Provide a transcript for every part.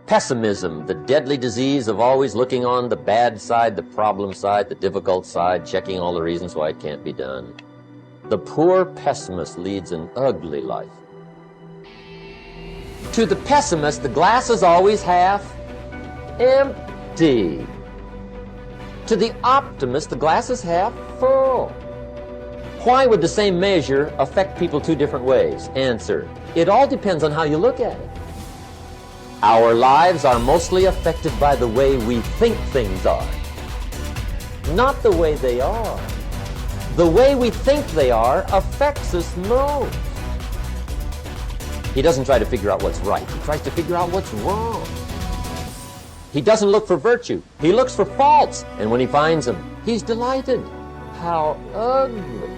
Pessimism, the deadly disease of always looking on the bad side, the problem side, the difficult side, checking all the reasons why it can't be done. The poor pessimist leads an ugly life. To the pessimist, the glass is always half empty. To the optimist, the glass is half full. Why would the same measure affect people two different ways? Answer: it all depends on how you look at it. Our lives are mostly affected by the way we think things are, not the way they are. The way we think they are affects us most. He doesn't try to figure out what's right. He tries to figure out what's wrong. He doesn't look for virtue. He looks for faults. And when he finds them, he's delighted. How ugly.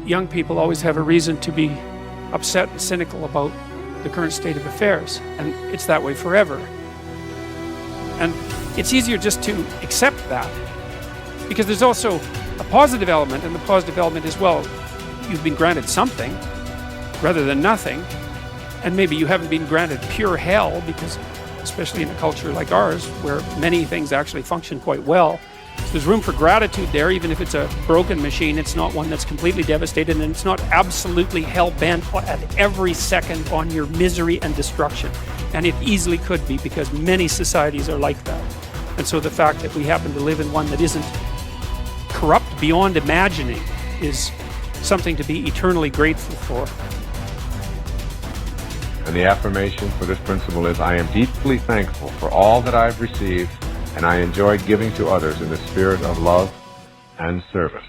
Young people always have a reason to be upset and cynical about the current state of affairs, and it's that way forever. And it's easier just to accept that, because there's also a positive element, and the positive element is, well, you've been granted something rather than nothing, and maybe you haven't been granted pure hell, because especially in a culture like ours where many things actually function quite well, there's room for gratitude there. Even if it's a broken machine, it's not one that's completely devastated, and it's not absolutely hell-bent at every second on your misery and destruction. And it easily could be, because many societies are like that. And so the fact that we happen to live in one that isn't corrupt beyond imagining is something to be eternally grateful for. And the affirmation for this principle is, I am deeply thankful for all that I've received, and I enjoy giving to others in the spirit of love and service.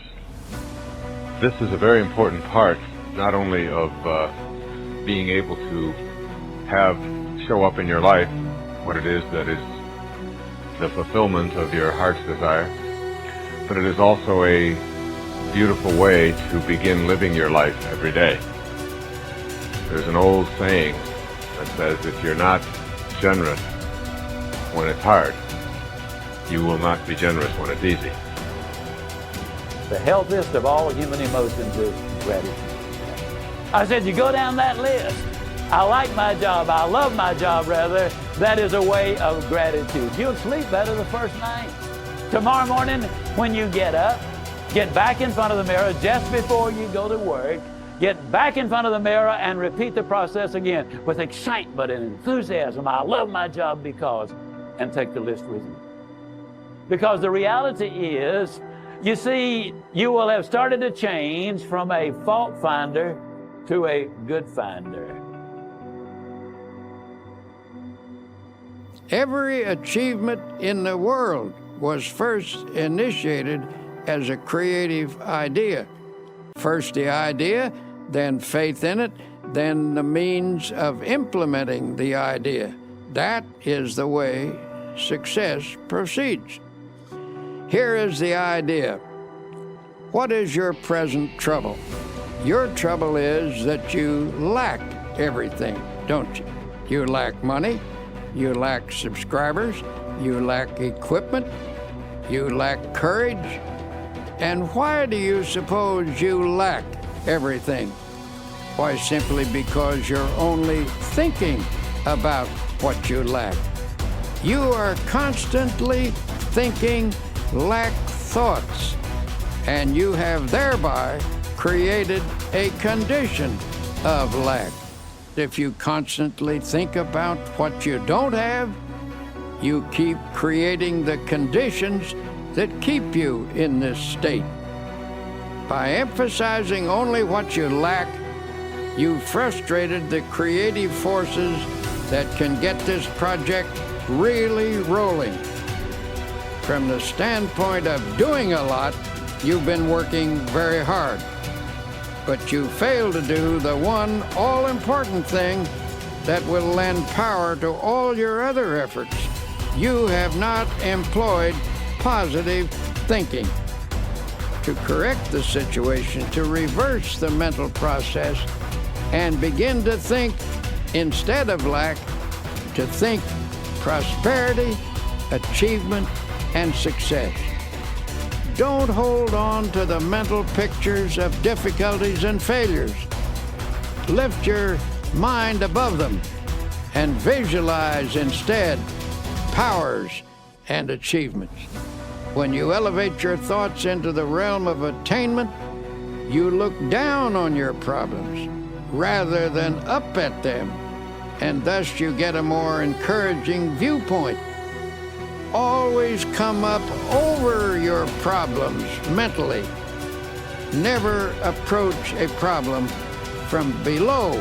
This is a very important part, not only of being able to show up in your life what it is that is the fulfillment of your heart's desire, but it is also a beautiful way to begin living your life every day. There's an old saying that says, if you're not generous when it's hard, you will not be generous when it's easy. The healthiest of all human emotions is gratitude. I said, you go down that list. I like my job. I love my job, rather. That is a way of gratitude. You'll sleep better the first night. Tomorrow morning, when you get up, get back in front of the mirror just before you go to work. Get back in front of the mirror and repeat the process again with excitement and enthusiasm. I love my job because, and take the list with you. Because the reality is, you see, you will have started to change from a fault finder to a good finder. Every achievement in the world was first initiated as a creative idea. First the idea, then faith in it, then the means of implementing the idea. That is the way success proceeds. Here is the idea. What is your present trouble? Your trouble is that you lack everything, don't you? You lack money, you lack subscribers, you lack equipment, you lack courage. And why do you suppose you lack everything? Why, simply because you're only thinking about what you lack. You are constantly thinking lack thoughts, and you have thereby created a condition of lack. If you constantly think about what you don't have, you keep creating the conditions that keep you in this state. By emphasizing only what you lack, you've frustrated the creative forces that can get this project really rolling. From the standpoint of doing a lot, you've been working very hard. But you fail to do the one all-important thing that will lend power to all your other efforts. You have not employed positive thinking. To correct the situation, to reverse the mental process, and begin to think, instead of lack, to think prosperity, achievement, and success. Don't hold on to the mental pictures of difficulties and failures. Lift your mind above them and visualize instead powers and achievements. When you elevate your thoughts into the realm of attainment, you look down on your problems rather than up at them, and thus you get a more encouraging viewpoint. Always come up over your problems mentally. Never approach a problem from below